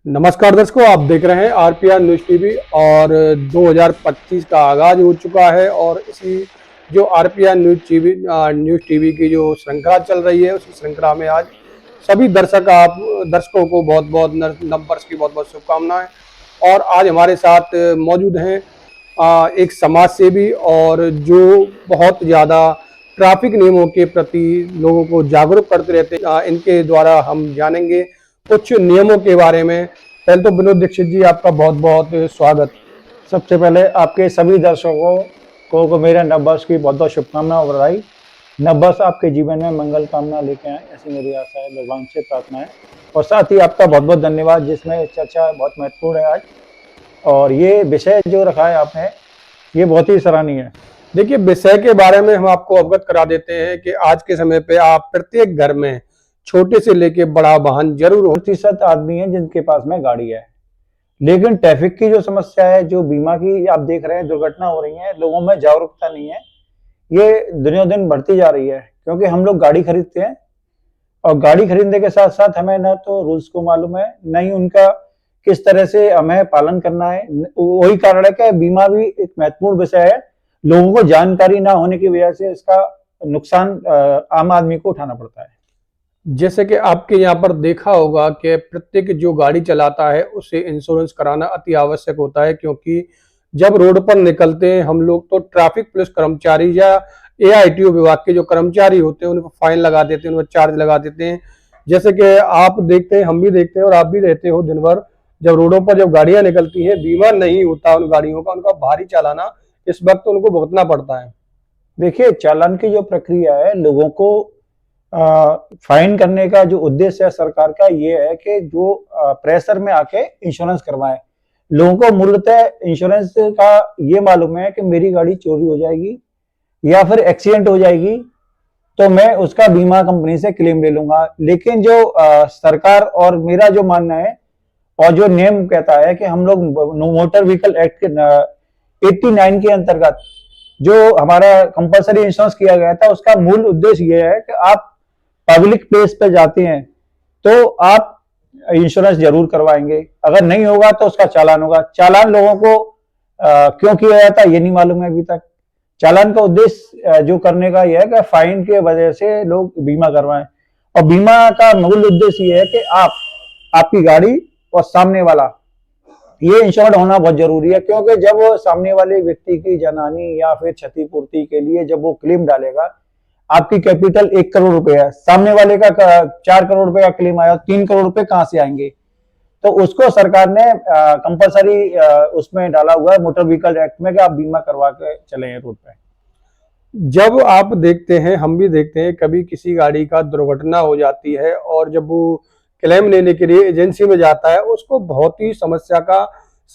नमस्कार दर्शकों, आप देख रहे हैं आरपीआर न्यूज़ टीवी और 2025 का आगाज हो चुका है और इसी जो आरपीआर न्यूज़ टीवी की जो श्रृंखला चल रही है उसी श्रृंखला में आज सभी दर्शकों को बहुत बहुत नववर्ष की बहुत बहुत शुभकामनाएं। और आज हमारे साथ मौजूद हैं एक समाज सेवी और जो बहुत ज़्यादा ट्रैफिक नियमों के प्रति लोगों को जागरूक करते रहते हैं। इनके द्वारा हम जानेंगे कुछ नियमों के बारे में। पहले तो विनोद दीक्षित जी, आपका बहुत बहुत स्वागत। सबसे पहले आपके सभी दर्शकों को मेरे नववर्ष की बहुत बहुत शुभकामनाएं और बधाई। नववर्ष आपके जीवन में मंगल कामना लेके आए, ऐसी मेरी आशा है, भगवान से प्रार्थना है। और साथ ही आपका बहुत बहुत धन्यवाद, जिसमें चर्चा बहुत महत्वपूर्ण है आज, और ये विषय जो रखा है आपने ये बहुत ही सराहनीय है। देखिए, विषय के बारे में हम आपको अवगत करा देते हैं कि आज के समय पे आप प्रत्येक घर में छोटे से लेके बड़ा वाहन जरूर हो। 30% आदमी है जिनके पास में गाड़ी है, लेकिन ट्रैफिक की जो समस्या है, जो बीमा की आप देख रहे हैं, दुर्घटना हो रही है, लोगों में जागरूकता नहीं है, ये दिनों दिन बढ़ती जा रही है। क्योंकि हम लोग गाड़ी खरीदते हैं और गाड़ी खरीदने के साथ साथ हमें न तो रूल्स को मालूम है, न ही उनका किस तरह से हमें पालन करना है। वही कारण है कि बीमा भी एक महत्वपूर्ण विषय है। लोगों को जानकारी ना होने की वजह से इसका नुकसान आम आदमी को उठाना पड़ता है। जैसे कि आपके यहाँ पर देखा होगा कि प्रत्येक जो गाड़ी चलाता है उसे इंश्योरेंस कराना अति आवश्यक होता है, क्योंकि जब रोड पर निकलते हैं हम लोग तो ट्रैफिक पुलिस कर्मचारी या एआईटीओ विभाग के जो कर्मचारी होते हैं उनको फाइन लगा देते हैं, उनको चार्ज लगा देते हैं। जैसे कि आप देखते हैं, हम भी देखते हैं और आप भी रहते हो दिन भर, जब रोडों पर जब गाड़ियां निकलती हैं, बीमा नहीं होता उन गाड़ियों का, उनका भारी चालाना इस वक्त उनको भुगतना पड़ता है। देखिए, चालान की जो प्रक्रिया है, लोगों को फाइन करने का जो उद्देश्य है सरकार का, ये है कि जो प्रेशर में आके इंश्योरेंस करवाएं। लोगों को मूलतः इंश्योरेंस का ये मालूम है कि मेरी गाड़ी चोरी हो जाएगी या फिर एक्सीडेंट हो जाएगी तो मैं उसका बीमा कंपनी से क्लेम ले लूंगा। लेकिन जो सरकार और मेरा जो मानना है और जो नियम कहता है कि हम लोग मोटर व्हीकल एक्ट के 89 के अंतर्गत जो हमारा कंपलसरी इंश्योरेंस किया गया था, उसका मूल उद्देश्य यह है कि आप पब्लिक प्लेस पे जाते हैं तो आप इंश्योरेंस जरूर करवाएंगे, अगर नहीं होगा तो उसका चालान होगा। चालान लोगों को क्यों किया जाता है ये नहीं मालूम है अभी तक। चालान का उद्देश्य जो करने का यह है कि फाइन के वजह से लोग बीमा करवाएं, और बीमा का मूल उद्देश्य ये है कि आपकी गाड़ी और सामने वाला ये इंश्योर्ड होना बहुत जरूरी है। क्योंकि जब वो सामने वाले व्यक्ति की जनहानि या फिर क्षतिपूर्ति के लिए जब वो क्लेम डालेगा, आपकी कैपिटल 1 करोड़ रुपए है, सामने वाले का 4 करोड़ रुपए का क्लेम आया, 3 करोड़ रुपए कहां से आएंगे? तो उसको सरकार ने कंपलसरी उसमें डाला हुआ है मोटर व्हीकल एक्ट में कि आप बीमा करवा के चले रोड पे। जब आप देखते हैं, हम भी देखते हैं, कभी किसी गाड़ी का दुर्घटना हो जाती है और जब वो क्लेम लेने के लिए एजेंसी में जाता है, उसको बहुत ही समस्या का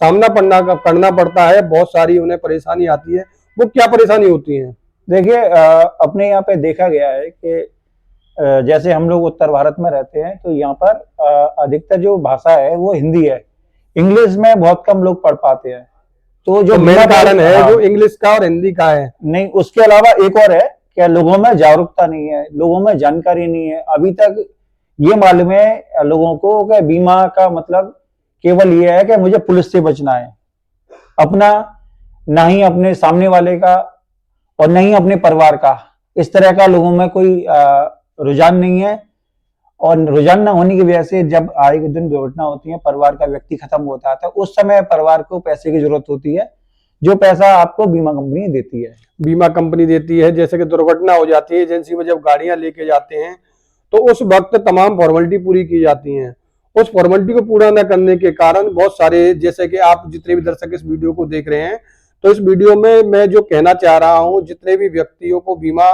सामना करना पड़ता है। बहुत सारी उन्हें परेशानी आती है। वो क्या परेशानी होती है? देखिए, अपने यहाँ पे देखा गया है कि जैसे हम लोग उत्तर भारत में रहते हैं तो यहाँ पर अधिकतर जो भाषा है वो हिंदी है, इंग्लिश में बहुत कम लोग पढ़ पाते हैं। तो जो मेन कारण है जो इंग्लिश का और हिंदी का है। नहीं, उसके अलावा एक और है, क्या लोगों में जागरूकता नहीं है, लोगों में जानकारी नहीं है। अभी तक ये मालूम है लोगों को कि बीमा का मतलब केवल ये है कि मुझे पुलिस से बचना है, अपना ना ही अपने सामने वाले का और नहीं अपने परिवार का। इस तरह का लोगों में कोई रुझान नहीं है, और रुझान न होने की वजह से जब आए दिन दुर्घटना होती है, परिवार का व्यक्ति खत्म होता है, तो उस समय परिवार को पैसे की जरूरत होती है, जो पैसा आपको बीमा कंपनी देती है। बीमा कंपनी देती है। जैसे कि दुर्घटना हो जाती है, एजेंसी में जब गाड़ियां लेके जाते हैं तो उस वक्त तमाम फॉर्मेलिटी पूरी की जाती हैं। उस फॉर्मेलिटी को पूरा न करने के कारण बहुत सारे, जैसे कि आप जितने भी दर्शक इस वीडियो को देख रहे हैं, तो इस वीडियो में मैं जो कहना चाह रहा हूं, जितने भी व्यक्तियों को बीमा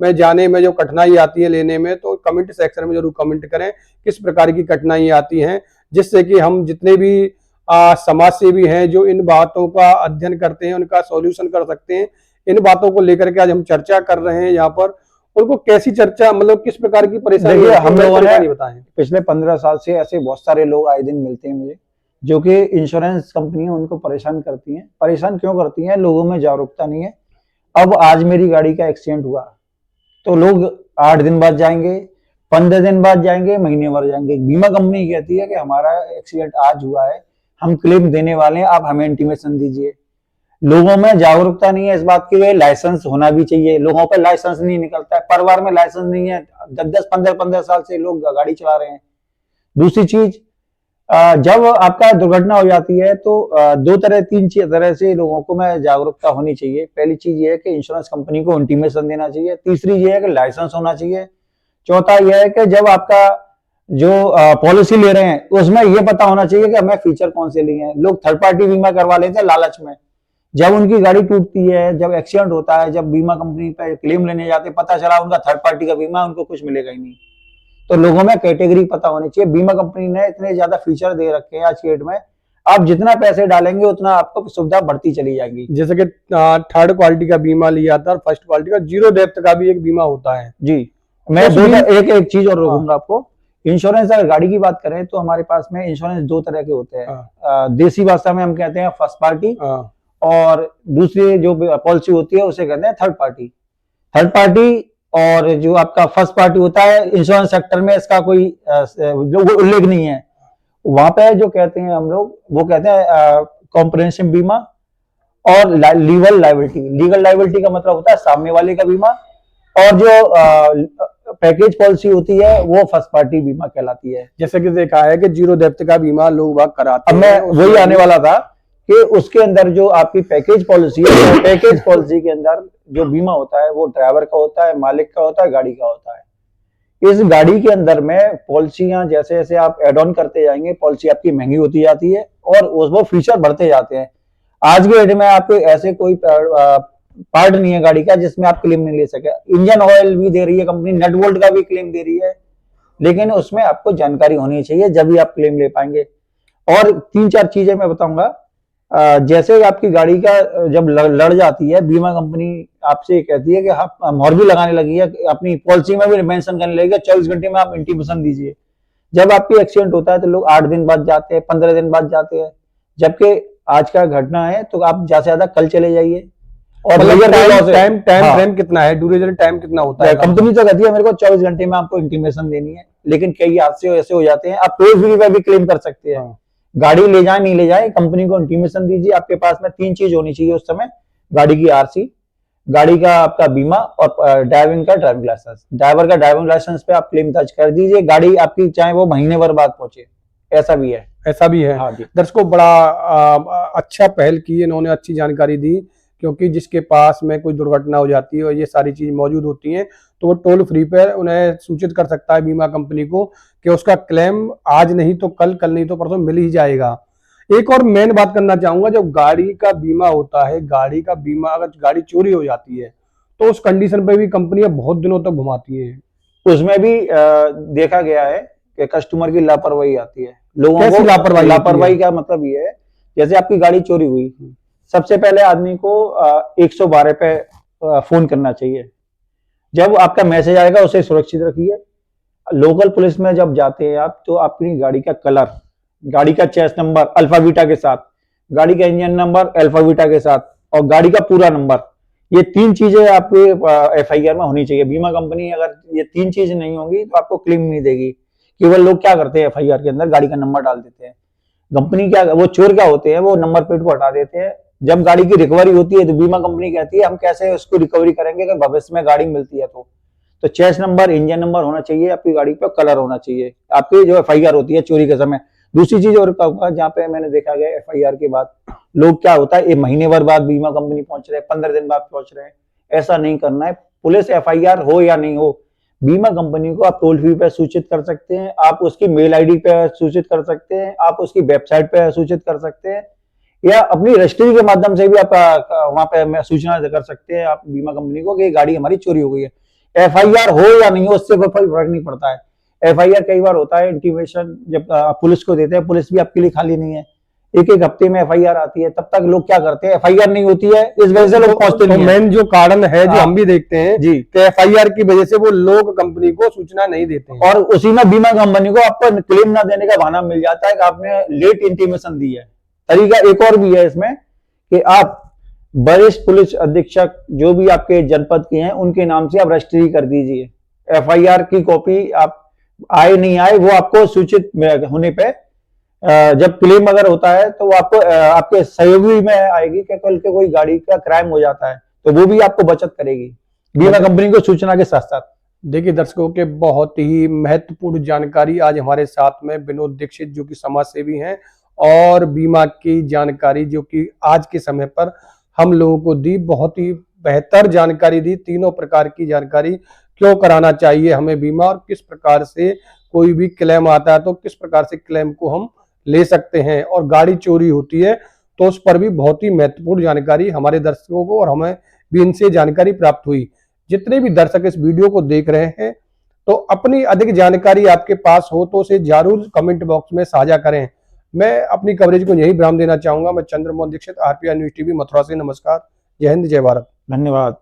में जाने में जो कठिनाई आती है लेने में, तो कमेंट सेक्शन में जरूर कमेंट करें किस प्रकार की कठिनाई आती हैं, जिससे कि हम जितने भी समाज सेवी हैं जो इन बातों का अध्ययन करते हैं उनका सॉल्यूशन कर सकते हैं। इन बातों को लेकर के आज हम चर्चा कर रहे हैं यहाँ पर। उनको कैसी चर्चा, मतलब किस प्रकार की परेशानी हम लोगों ने बताएं। पिछले 15 साल से ऐसे बहुत सारे लोग आए दिन मिलते हैं मुझे, जो कि इंश्योरेंस कंपनियां उनको परेशान करती हैं। परेशान क्यों करती हैं? लोगों में जागरूकता नहीं है। अब आज मेरी गाड़ी का एक्सीडेंट हुआ तो लोग 8 दिन बाद जाएंगे, 15 दिन बाद जाएंगे, महीने भर जाएंगे। बीमा कंपनी कहती है कि हमारा एक्सीडेंट आज हुआ है, हम क्लेम देने वाले हैं, आप हमें इंटीमेशन दीजिए। लोगों में जागरूकता नहीं है इस बात की, लाइसेंस होना भी चाहिए। लोगों पे लाइसेंस नहीं निकलता है, परिवार में लाइसेंस नहीं है, 10-10, 15-15 साल से लोग गाड़ी चला रहे हैं। दूसरी चीज, जब आपका दुर्घटना हो जाती है तो दो तरह, तीन तरह से लोगों को में जागरूकता होनी चाहिए। पहली चीज ये है कि इंश्योरेंस कंपनी को इंटीमेशन देना चाहिए। तीसरी ये है कि लाइसेंस होना चाहिए। चौथा यह है कि जब आपका जो पॉलिसी ले रहे हैं उसमें यह पता होना चाहिए कि हमें फीचर कौन से लिए हैं। लोग थर्ड पार्टी बीमा करवा लेते हैं लालच में। जब उनकी गाड़ी टूटती है, जब एक्सीडेंट होता है, जब बीमा कंपनी पे क्लेम लेने जाते हैं, पता चला उनका थर्ड पार्टी का बीमा, उनको कुछ मिलेगा ही नहीं। तो लोगों में कैटेगरी पता होनी चाहिए। बीमा कंपनी ने इतने ज्यादा फीचर दे रखे हैं आज की डेट में, आप जितना पैसे डालेंगे उतना आपको सुविधा बढ़ती चली जाएगी। जैसे कि थर्ड क्वालिटी का बीमा लिया था और फर्स्ट क्वालिटी का जीरो डेप्थ का भी एक बीमा होता है जी। मैं एक चीज और रोकूंगा आपको। इंश्योरेंस, अगर गाड़ी की बात करें तो हमारे पास में इंश्योरेंस दो तरह के होते हैं। देसी भाषा में हम कहते हैं फर्स्ट पार्टी, और दूसरी जो पॉलिसी होती है उसे कहते हैं थर्ड पार्टी। थर्ड पार्टी और जो आपका फर्स्ट पार्टी होता है, इंश्योरेंस सेक्टर में इसका कोई उल्लेख नहीं है। वहां पे जो कहते हैं हम लोग, वो कहते हैं कॉम्प्रिहेंसिव बीमा और लीगल लायबिलिटी। लीगल लायबिलिटी का मतलब होता है सामने वाले का बीमा, और जो पैकेज पॉलिसी होती है वो फर्स्ट पार्टी बीमा कहलाती है। जैसे कि देखा है कि जीरो डेप्थ का बीमा लोग बाग कराते हैं। अब मैं वही आने वाला था कि उसके अंदर जो आपकी पैकेज पॉलिसी है, पैकेज पॉलिसी के अंदर जो बीमा होता है वो ड्राइवर का होता है, मालिक का होता है, गाड़ी का होता है। इस गाड़ी के अंदर में पॉलिसियां जैसे जैसे आप एड ऑन करते जाएंगे, पॉलिसी आपकी महंगी होती जाती है और वो फीचर बढ़ते जाते हैं। आज के डेट में आपको ऐसे कोई पार्ट नहीं है गाड़ी का जिसमें आप क्लेम नहीं ले सके। इंजन ऑयल भी दे रही है कंपनी, नट बोल्ट का भी क्लेम दे रही है, लेकिन उसमें आपको जानकारी होनी चाहिए, जब भी आप क्लेम ले पाएंगे। और 3-4 चीजें मैं बताऊंगा। जैसे आपकी गाड़ी का जब लड़ जाती है, बीमा कंपनी आपसे कहती है कि आप मोहर भी लगाने लगी है, अपनी पॉलिसी में भी मेंशन करने लगी है 24 घंटे में आप इंटीमेशन दीजिए। जब आपकी एक्सीडेंट होता है तो लोग 8 दिन बाद जाते हैं, 15 दिन बाद जाते हैं, जबकि आज का घटना है तो आप ज्यादा से ज्यादा कल चले जाइए। और टाइम फ्रेम कितना है, ड्यूरेशन टाइम कितना होता है? कंपनी तो कहती है मेरे को 24 घंटे में आपको इंटीमेशन देनी है, लेकिन कई हादसे ऐसे हो जाते हैं आप टोल फ्री पे भी क्लेम कर सकते हैं। गाड़ी ले जाए नहीं ले जाए, कंपनी को इंटीमेशन दीजिए। आपके पास में 3 चीज होनी चाहिए उस समय: गाड़ी की आरसी, गाड़ी का आपका बीमा, और ड्राइविंग का ड्राइविंग लाइसेंस। ड्राइवर का ड्राइविंग लाइसेंस पे आप क्लेम दर्ज कर दीजिए, गाड़ी आपकी चाहे वो महीने भर बाद पहुंचे। ऐसा भी है, ऐसा भी है। हाँ जी। दर्शकों, बड़ा अच्छा पहल की, इन्होंने अच्छी जानकारी दी, क्योंकि जिसके पास में कोई दुर्घटना हो जाती है और ये सारी चीज मौजूद होती हैं तो वो टोल फ्री पर उन्हें सूचित कर सकता है बीमा कंपनी को कि उसका क्लेम आज नहीं तो कल, कल नहीं तो परसों मिल ही जाएगा। एक और मेन बात करना चाहूंगा, जब गाड़ी का बीमा होता है, गाड़ी का बीमा अगर गाड़ी चोरी हो जाती है तो उस कंडीशन पे भी कंपनियां बहुत दिनों तक घुमाती हैं। उसमें भी देखा गया है कि कस्टमर की लापरवाही आती है। लोगों को लापरवाही का मतलब ये है, जैसे आपकी गाड़ी चोरी हुई, सबसे पहले आदमी को 112 पे फोन करना चाहिए। जब आपका मैसेज आएगा उसे सुरक्षित रखिए। लोकल पुलिस में जब जाते हैं आप, तो अपनी गाड़ी का कलर, गाड़ी का चेस नंबर अल्फा बीटा के साथ, गाड़ी का इंजन नंबर अल्फा बीटा के साथ, और गाड़ी का पूरा नंबर, ये 3 चीजें आपके FIR में होनी चाहिए। बीमा कंपनी अगर ये 3 चीजें नहीं होंगी तो आपको क्लेम नहीं देगी। केवल लोग क्या करते हैं, FIR के अंदर गाड़ी का नंबर डाल देते हैं। कंपनी क्या, वो चोर क्या होते हैं, वो नंबर प्लेट को हटा देते हैं। जब गाड़ी की रिकवरी होती है तो बीमा कंपनी कहती है हम कैसे उसको रिकवरी करेंगे कि भविष्य में गाड़ी मिलती है। तो चेस नंबर, इंजन नंबर होना चाहिए आपकी गाड़ी पे, कलर होना चाहिए आपकी जो FIR होती है चोरी के समय। दूसरी चीज और कहूंगा, जहाँ पे मैंने देखा गया FIR के बाद लोग क्या होता है, ये महीने भर बाद बीमा कंपनी पहुंच रहे हैं, 15 दिन बाद पहुंच रहे हैं। ऐसा नहीं करना है। पुलिस FIR हो या नहीं हो, बीमा कंपनी को आप टोल फ्री पे सूचित कर सकते हैं, आप उसकी मेल ID पे सूचित कर सकते हैं, आप उसकी वेबसाइट पे सूचित कर सकते हैं, या अपनी रजिस्ट्री के माध्यम से भी आप वहां पे सूचना कर सकते हैं आप बीमा कंपनी को कि गाड़ी हमारी चोरी हो गई है। FIR हो या नहीं हो, उससे कोई फर्क नहीं पड़ता है। FIR कई बार होता है, इंटीमेशन जब पुलिस को देते हैं, पुलिस भी आपके लिए खाली नहीं है, एक हफ्ते में FIR आती है। तब तक लोग क्या करते हैं, FIR नहीं होती है, इस वजह से लोग पहुंचते नहीं। मेन जो कारण है जो हम भी देखते हैं जी, कि FIR की वजह से वो लोग कंपनी को सूचना नहीं देते हैं, और उसी में बीमा कंपनी को आपको क्लेम ना देने का बहाना मिल जाता है कि आपने लेट इंटीमेशन दी है। तरीका एक और भी है इसमें कि आप वरिष्ठ पुलिस अधीक्षक जो भी आपके जनपद के हैं उनके नाम से आप रजिस्ट्री कर दीजिए FIR की कॉपी आप आए नहीं आए वो आपको सूचित होने पे जब क्लेम अगर होता है तो वो आपको आपके सहयोगी में आएगी कि कल के कोई गाड़ी का क्राइम हो जाता है तो वो भी आपको बचत करेगी बीमा कंपनी को सूचना के साथ साथ। देखिए दर्शकों के बहुत ही महत्वपूर्ण जानकारी आज हमारे साथ में विनोद दीक्षित जो कि समाज सेवी हैं और बीमा की जानकारी जो कि आज के समय पर हम लोगों को दी, बहुत ही बेहतर जानकारी दी। तीनों प्रकार की जानकारी, क्यों कराना चाहिए हमें बीमा और किस प्रकार से कोई भी क्लेम आता है तो किस प्रकार से क्लेम को हम ले सकते हैं, और गाड़ी चोरी होती है तो उस पर भी बहुत ही महत्वपूर्ण जानकारी हमारे दर्शकों को और हमें भी इनसे जानकारी प्राप्त हुई। जितने भी दर्शक इस वीडियो को देख रहे हैं तो अपनी अधिक जानकारी आपके पास हो तो उसे जरूर कमेंट बॉक्स में साझा करें। मैं अपनी कवरेज को यही विराम देना चाहूंगा। मैं Chandramohan Dikshit, RPR news TV Mathura से। नमस्कार, जय हिंद, जय भारत। धन्यवाद।